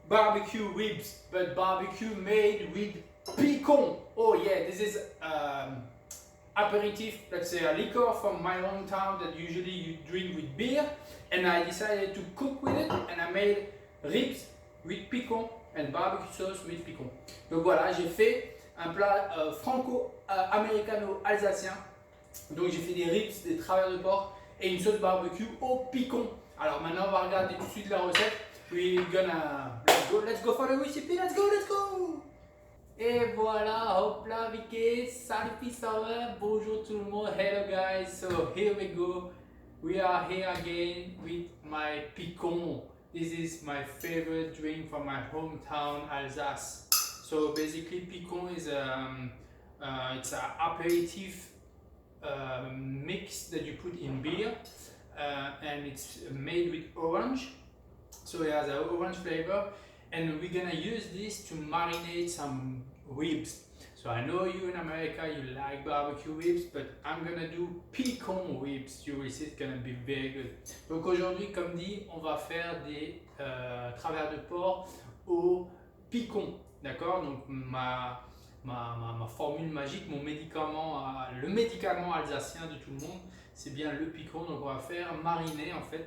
barbecue ribs, but barbecue made with picon. Oh yeah, this is aperitif, let's say a liquor from my hometown that usually you drink with beer, and I decided to cook with it, and I made ribs with picon and barbecue sauce with picon. Donc voilà, j'ai fait un plat franco-américano-alsacien. Donc j'ai fait des ribs, des travers de porc et une sauce barbecue au picon. Alors maintenant on va regarder tout de suite la recette. We're gonna let's go for the recipe, let's go. Et voilà, hop là Vicky, salut Pissawa, bonjour tout le monde, hello guys, so here we go. We are here again with my picon. This is my favorite drink from my hometown Alsace. So basically picon is it's an aperitif mix that you put in beer, and it's made with orange, so it has an orange flavor, and we're gonna use this to marinate some ribs. So I know you in America you like barbecue ribs, but I'm gonna do picon ribs. You will see it's gonna be very good. Donc aujourd'hui, comme dit, on va faire des travers de porc au picon, d'accord? Donc ma formule magique, mon médicament, le médicament alsacien de tout le monde, c'est bien le picon. Donc on va faire mariner en fait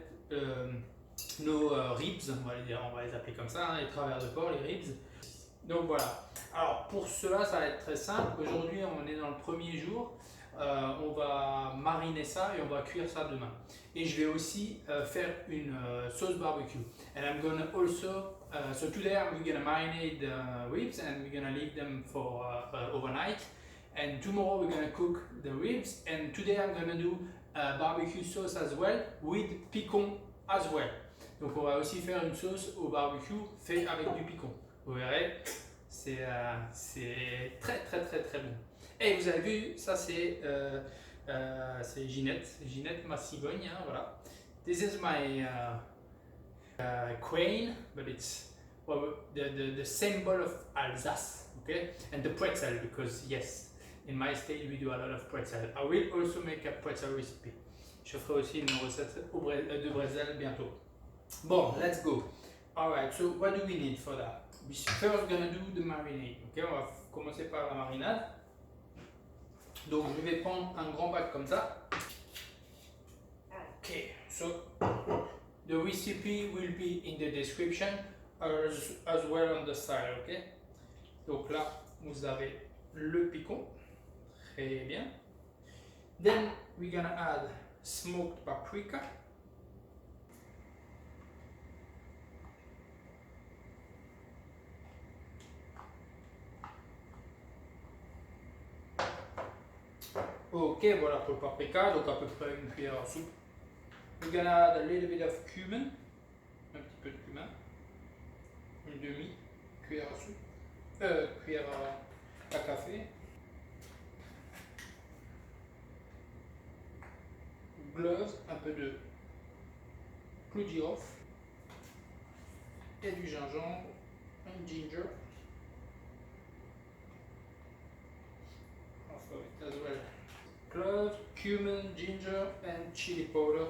nos ribs, on va les appeler comme ça, hein, les travers de porc, les ribs. Donc voilà. Alors pour cela, ça va être très simple. Aujourd'hui, on est dans le premier jour. On va mariner ça et on va cuire ça demain. Et je vais aussi faire une sauce barbecue. And I'm gonna also so today we're gonna marinate the ribs and we're gonna leave them for overnight. And tomorrow we're gonna cook the ribs. And today I'm gonna do barbecue sauce as well with picon as well. Donc on va aussi faire une sauce au barbecue fait avec du picon. Vous verrez, c'est très bon. Et vous avez vu, ça c'est Ginette, ma cigogne, hein, voilà. This is my crane, but it's the symbol of Alsace, okay? And the pretzel, because yes, in my state we do a lot of pretzel. I will also make a pretzel recipe. Je ferai aussi une recette de bretzel bientôt. Bon, let's go. Alright, so what do we need for that? We're first gonna do the marinade. Okay, on va commencer par la marinade. Donc je vais prendre un grand pack comme ça. Okay, so the recipe will be in the description as well on the side. Okay. Donc là vous avez le picon. Très bien. Then we're gonna add smoked paprika. Ok, voilà pour le paprika, donc à peu près une cuillère à soupe. We're gonna add a little bit of cumin, un petit peu de cumin, une demi-cuillère à soupe, cuillère à café. Cloves, un peu de clou de girofle et du gingembre, un ginger. As well. Cloves, cumin, ginger, and chili powder,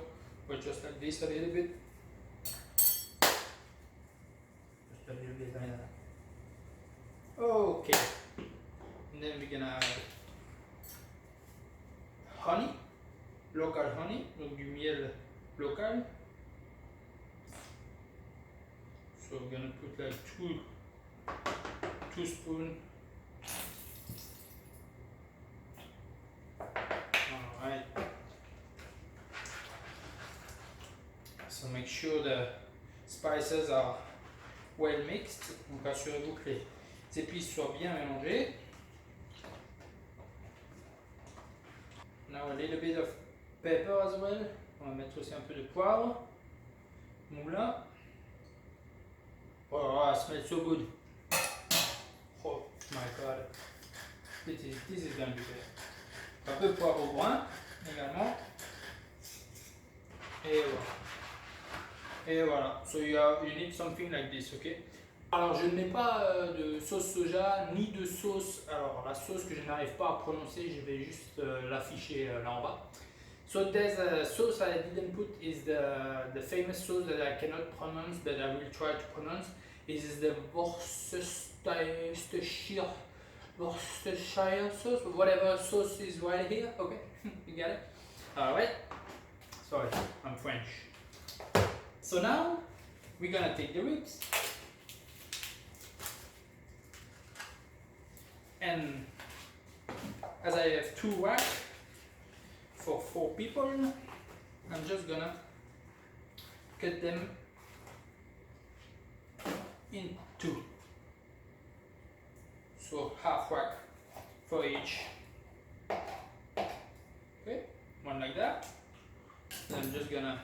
but just like this a little bit. Just a little bit like that. Okay. And then we're gonna add honey, local honey, donc du miel local. So we're gonna put like two spoons. Alright. So make sure the spices are well mixed. Donc assurez-vous que les épices soient bien mélangées. Now a little bit of pepper as well. On va mettre aussi un peu de poivre. Moulin. Oh, it smells so good. Oh my god. This is gonna be good. Un peu de poivre au brun également. Et voilà. Et voilà. So you need something like this, ok? Alors je ne mets pas de sauce soja ni de sauce. Alors la sauce que je n'arrive pas à prononcer, je vais juste l'afficher là en bas. So there's a sauce I didn't put is the famous sauce that I cannot pronounce, but I will try to pronounce. This is the Worcestershire sauce, whatever sauce is right here. Okay, you got it? Alright. Sorry, I'm French. So now we're gonna take the ribs and as I have 2 racks for 4 people, I'm just gonna cut them in 2. So half rack for each. Okay, one like that. Then I'm just gonna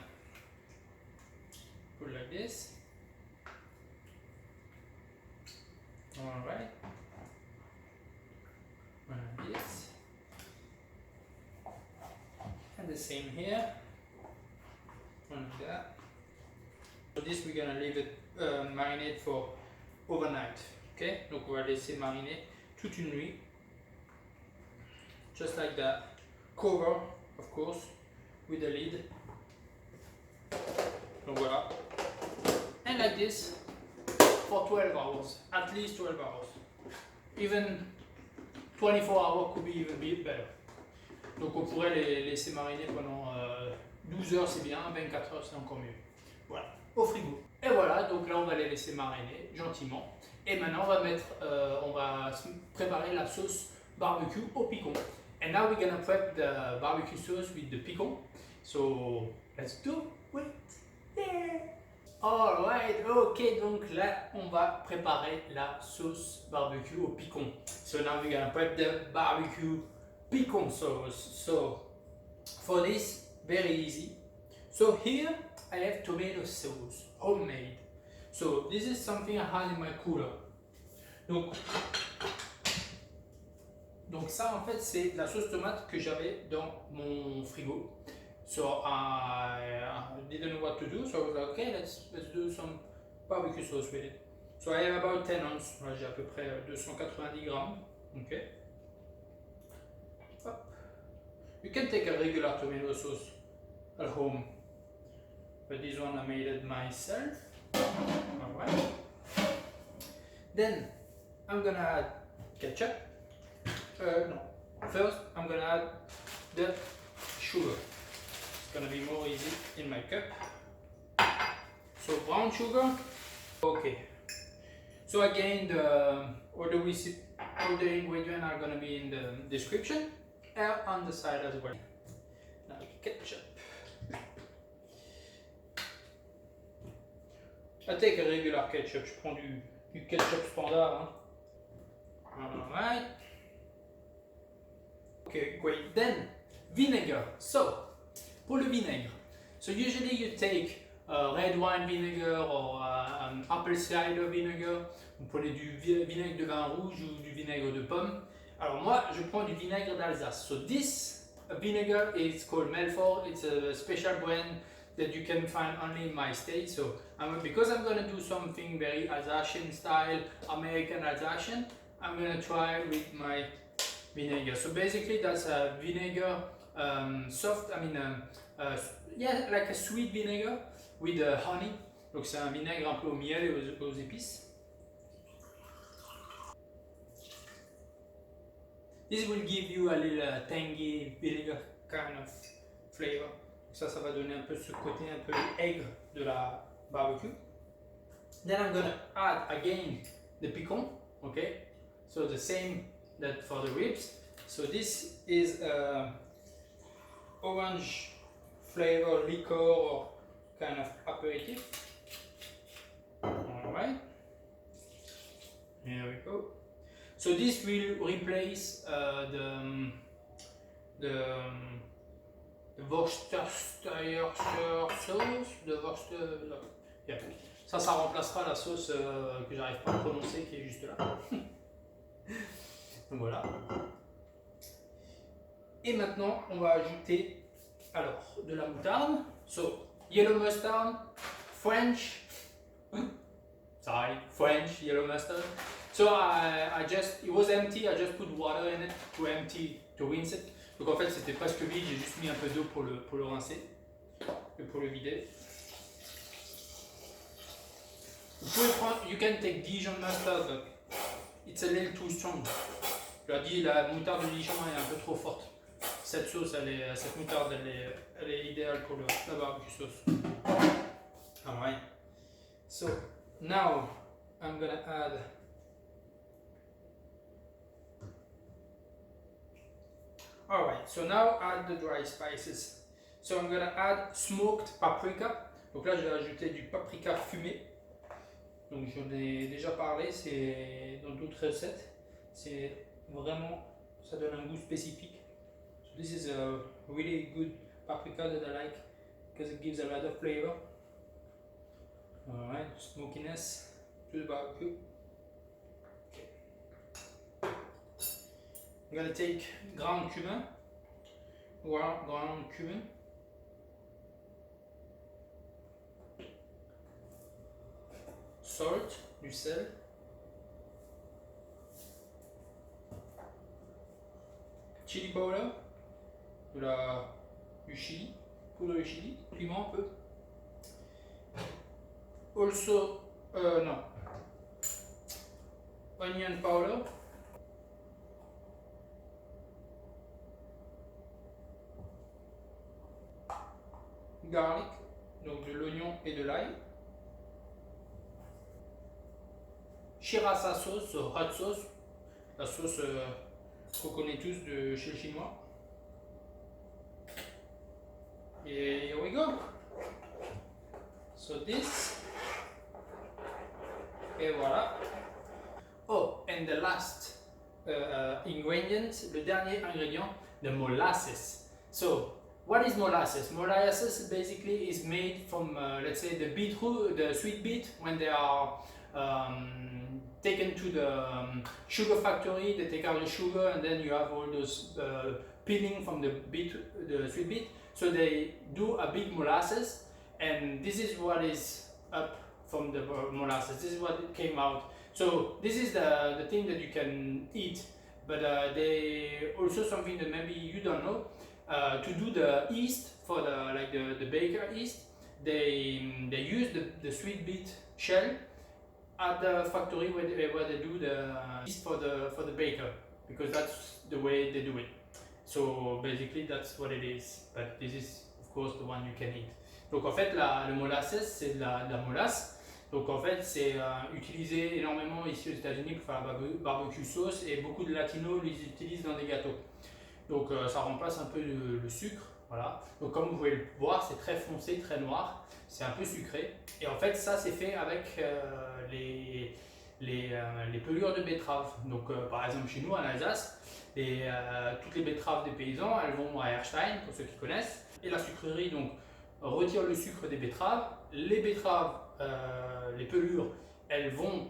put like this. Alright. One like this. And the same here. One like that. So this we're gonna leave it marinate for overnight. Ok, donc on va laisser mariner toute une nuit. Just like that. Cover, of course, with the lid. Donc voilà. And like this for 12 hours. At least 12 hours. Even 24 hours could be even better. Donc on pourrait les laisser mariner pendant 12 heures, c'est bien, 24 heures c'est encore mieux. Voilà, au frigo. Et voilà, donc là on va les laisser mariner gentiment. Et maintenant on va préparer la sauce barbecue au picon. And now we're gonna prep the barbecue sauce with the picon. So let's do it. Yeah. Alright, ok, donc là on va préparer la sauce barbecue au picon. So now we're gonna prep the barbecue picon sauce. So for this, very easy. So here I have tomato sauce, homemade. So this is something I had in my cooler. Donc ça en fait c'est la sauce tomate que j'avais dans mon frigo. So I didn't know what to do, so I was like, okay, let's do some barbecue sauce with it. So I have about 10 ounces, j'ai à peu près 290 grammes. Okay. Hop. You can take a regular tomato sauce at home, but this one I made it myself. Alright. Then I'm gonna add ketchup. No. First I'm gonna add the sugar. It's gonna be more easy in my cup. So brown sugar. Okay. So again, all the ingredients are gonna be in the description and on the side as well. Now ketchup. I take a regular ketchup. Je prends du ketchup standard. Alright. Okay, great. Then vinegar. So pour le vinaigre, so usually you take red wine vinegar or apple cider vinegar. Vous prenez du vinaigre de vin rouge ou du vinaigre de pomme. Alors moi, je prends du vinaigre d'Alsace. So this vinegar is called Melfort. It's a special brand that you can find only in my state. So because I'm gonna do something very Alsatian style, American Alsatian, I'm gonna try with my vinegar. So basically that's a vinegar, yeah, like a sweet vinegar with honey. Donc c'est un vinaigre un peu au miel et aux épices. This will give you a little tangy vinegar kind of flavor. Ça va donner un peu ce côté un peu aigre de la barbecue. Then I'm gonna add again the picon, okay? So the same that for the ribs. So this is orange flavor liquor or kind of aperitif. Alright. Here we go. So this will replace the Worcestershire sauce, yeah. Ça remplacera la sauce que j'arrive pas à prononcer qui est juste là. Donc voilà. Et maintenant on va ajouter alors de la moutarde. So yellow mustard, French yellow mustard. So it was empty, I just put water in it to rinse it. Donc en fait c'était presque vide, j'ai juste mis un peu d'eau pour le rincer et pour le vider. You can take Dijon mustard, but it's a little too strong. Je leur dis la moutarde de Dijon est un peu trop forte. Cette sauce, cette moutarde, elle est idéale pour la barbecue sauce. Alright. So now I'm gonna add Alright, so now add the dry spices. So I'm gonna add smoked paprika. Donc là, je vais ajouter du paprika fumé. Donc j'en ai déjà parlé, c'est dans d'autres recettes. C'est vraiment, ça donne un goût spécifique. So this is a really good paprika that I like because it gives a lot of flavor. Alright, smokiness to the barbecue. I'm gonna take ground cumin. Salt, du sel. Chili powder, du chili, poudre de chili, piment un peu. Also, no, onion powder. Garlic, donc de l'oignon et de l'ail. Shirasa sauce, hot sauce, la sauce qu'on connaît tous de chez le chinois. Et here we go. So this, et voilà. Oh, and the last ingredient, le dernier ingrédient, the molasses. So, what is molasses? Molasses basically is made from, let's say, the beetroot, the sweet beet, when they are taken to the sugar factory, they take out the sugar, and then you have all those peeling from the sweet beet. So they do a big molasses, and this is what is up from the molasses. This is what came out. So this is the thing that you can eat, but they also something that maybe you don't know. To do the yeast for the baker yeast, they use the sweet beet shell at the factory where they do the yeast for the baker, because that's the way they do it. So basically that's what it is, but this is of course the one you can eat. Donc en fait le molasses c'est de la molasse. Donc en fait c'est utilisé énormément ici aux États-Unis pour faire la barbecue sauce, et beaucoup de latinos les utilisent dans des gâteaux. Donc ça remplace un peu le sucre, voilà. Donc comme vous pouvez le voir, c'est très foncé, très noir, c'est un peu sucré. Et en fait ça c'est fait avec les pelures de betterave. Donc par exemple chez nous en Alsace, toutes les betteraves des paysans, elles vont à Erstein, pour ceux qui connaissent. Et la sucrerie donc retire le sucre des betteraves. Les betteraves, les pelures, elles vont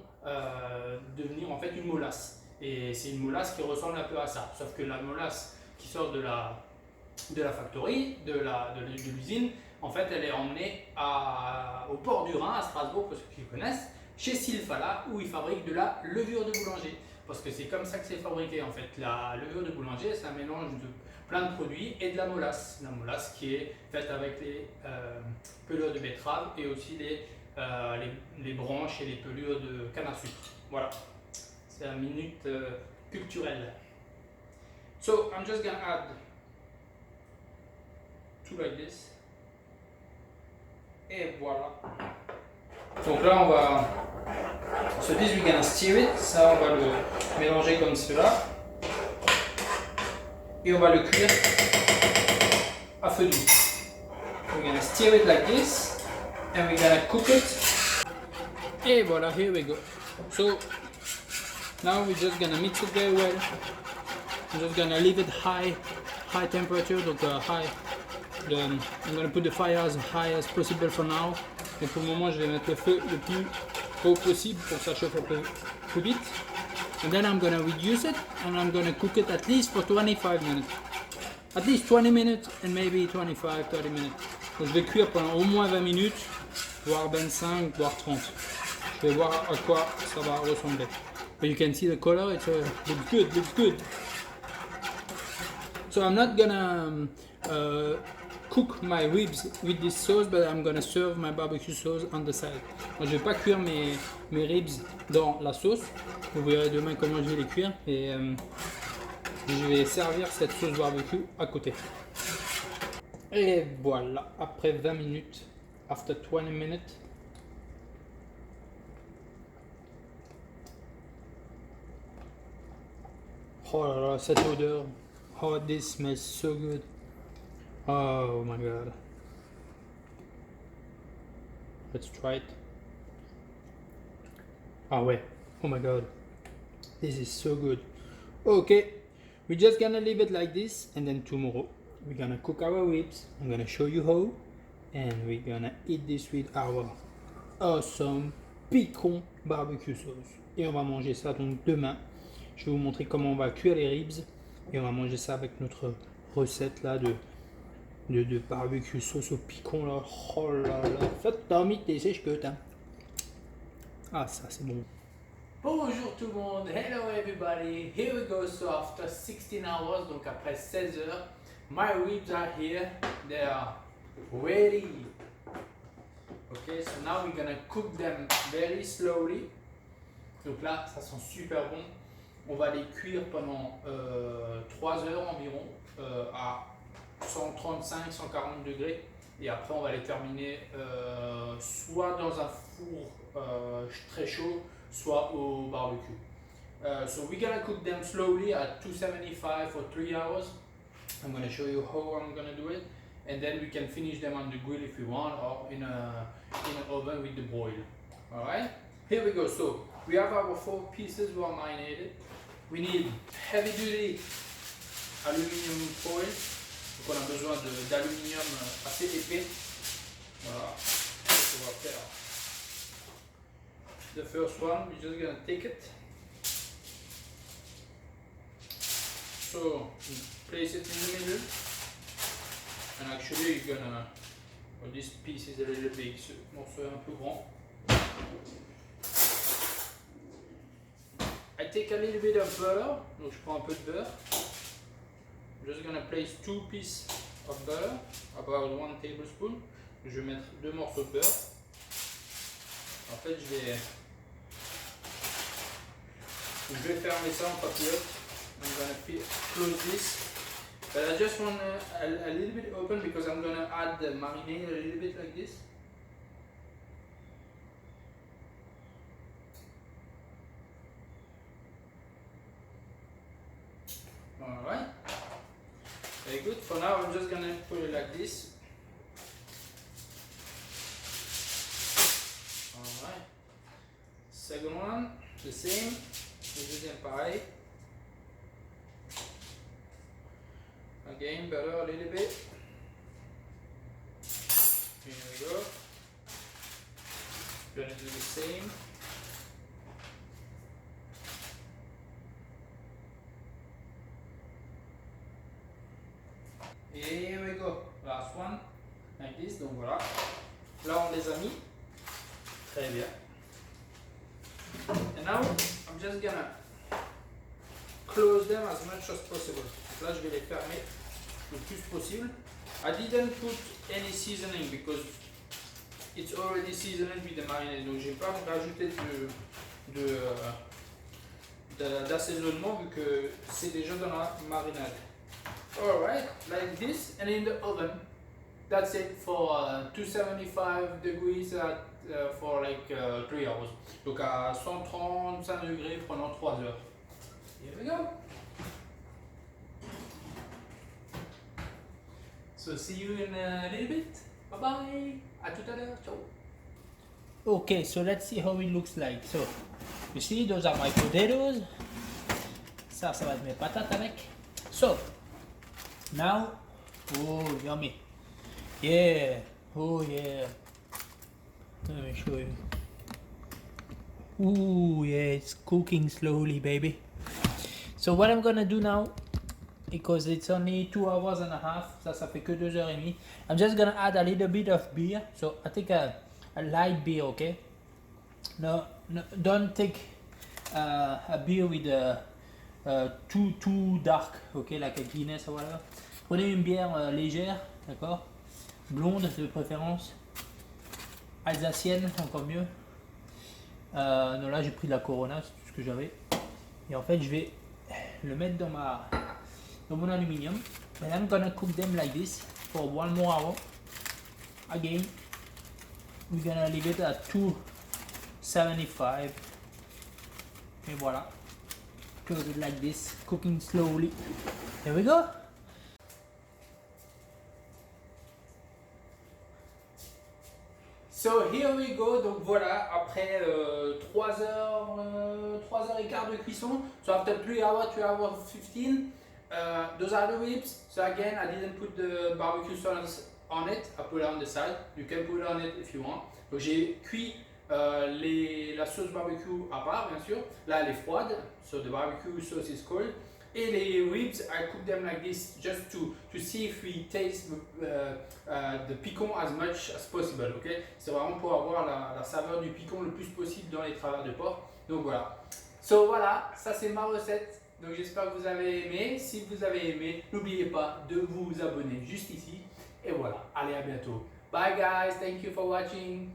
devenir en fait une molasse. Et c'est une molasse qui ressemble un peu à ça, sauf que la molasse qui sort de la factory, de l'usine, en fait elle est emmenée au port du Rhin, à Strasbourg pour ceux qui connaissent, chez Silfala, où ils fabriquent de la levure de boulanger. Parce que c'est comme ça que c'est fabriqué en fait. La levure de boulanger, c'est un mélange de plein de produits et de la molasse. La molasse qui est faite avec les pelures de betterave et aussi les branches et les pelures de canne à sucre. Voilà. C'est la minute culturelle. So I'm just gonna add two like this. Et voilà. Donc là on va. So this we're gonna stir it. Ça on va le mélanger comme cela. Et on va le cuire à feu doux. We're gonna stir it like this. And we're gonna cook it. Et voilà, here we go. So now we're just gonna mix it very well. I'm just gonna leave it high temperature, donc I'm gonna put the fire as high as possible for now. Et pour le moment, je vais mettre le feu le plus haut possible pour que ça chauffe un peu plus vite. And then I'm gonna reduce it and I'm gonna cook it at least for 25 minutes. At least 20 minutes and maybe 25-30 minutes. Donc je vais cuire pendant au moins 20 minutes, voire 25, voire 30. Je vais voir à quoi ça va ressembler. But you can see the color, it looks good. So I'm not gonna cook my ribs with this sauce, but I'm gonna serve my barbecue sauce on the side. Moi, je vais pas cuire mes ribs dans la sauce. Vous verrez demain comment je vais les cuire et je vais servir cette sauce barbecue à côté. Et voilà, après 20 minutes, after 20 minutes. Oh là là, cette odeur. Oh, this smells so good. Oh my god. Let's try it. Ah ouais. Oh my god. This is so good. Okay. We're just gonna leave it like this, and then tomorrow we're gonna cook our ribs. I'm gonna show you how, and we're gonna eat this with our awesome piquant barbecue sauce. Et on va manger ça donc demain. Je vais vous montrer comment on va cuire les ribs et on va manger ça avec notre recette là de barbecue sauce au piquant là. Oh là là, faites dormir tes sèches-côtes hein. Ah ça c'est bon. Bonjour tout le monde, hello everybody, here we go. So after 16 hours, donc après 16 heures, my ribs are here, they are ready. Okay, so now we're gonna cook them very slowly. Donc là, ça sent super bon. On va les cuire pendant 3 heures environ à 135-140 degrés. Et après, on va les terminer soit dans un four très chaud, soit au barbecue. So we're gonna cook them slowly at 275 for 3 hours. I'm gonna show you how I'm gonna do it. And then we can finish them on the grill if you want, or in an oven with the boil. Alright? Here we go. So we have our 4 pieces who are marinated. We need heavy duty aluminium foil. Donc on a besoin d'aluminium assez épais. Voilà. Donc on va faire. The first one, we're just gonna take it. So place it in the middle. And actually you're gonna. Well, this piece is a little big. Ce morceau est un peu grand. I take a little bit of butter, donc je prends un peu de beurre. I'm just gonna place 2 pieces of butter, about 1 tablespoon. Je vais mettre 2 morceaux de beurre. En fait, je vais fermer ça en papillote. I'm gonna close this. But I just want a little bit open because I'm gonna add the marinade a little bit like this. Alright, very good. For now, I'm just gonna put it like this. Alright, second one, the same, le deuxième pareil. Again, butter a little bit. Here we go. Gonna do the same. Here we go, last one, like this, donc voilà. Là on les a mis, très bien. And now I'm just gonna close them as much as possible. Donc là je vais les fermer le plus possible. I didn't put any seasoning because it's already seasoned with the marinade. Donc j'ai pas rajouté d'assaisonnement vu que c'est déjà dans la marinade. Alright, like this, and in the oven. That's it for 275 degrees for like 3 hours. Donc à 135 degrés pendant 3 heures. Here we go. So see you in a little bit. Bye bye. À tout à l'heure. Ciao. Okay, so let's see how it looks like. So you see, those are my potatoes. Ça va être mes patates avec. So now, oh yummy, yeah, oh yeah, let me show you. Ooh yeah, it's cooking slowly baby. So what I'm gonna do now, because it's only 2 hours and a half, ça fait que 2 heures et demie, I'm just gonna add a little bit of beer. So I take a light beer, okay? No, don't take a beer with too dark, okay, like a Guinness or whatever. Prenez une bière légère, d'accord? blonde de préférence, alsacienne encore mieux. Non, là j'ai pris de la Corona, c'est tout ce que j'avais. Et en fait je vais le mettre dans mon aluminium. And I'm gonna cook them like this for 1 more hour. Again, we're gonna leave it at 275. Et voilà. Close it like this, cooking slowly. Here we go. So here we go, donc voilà, après 3 heures, 3 heures et quart de cuisson, so after 3 hours, 3 hours 15, those are the ribs. So again, I didn't put the barbecue sauce on it, I put it on the side, you can put it on it if you want. Donc j'ai cuit la sauce barbecue à part, bien sûr, là elle est froide, so the barbecue sauce is cold. Et les ribs, I cook them like this just to see if we taste the picon as much as possible, ok? C'est vraiment pour avoir la saveur du picon le plus possible dans les travers de porc. Donc voilà. So voilà, ça c'est ma recette. Donc j'espère que vous avez aimé. Si vous avez aimé, n'oubliez pas de vous abonner juste ici. Et voilà, allez à bientôt. Bye guys, thank you for watching.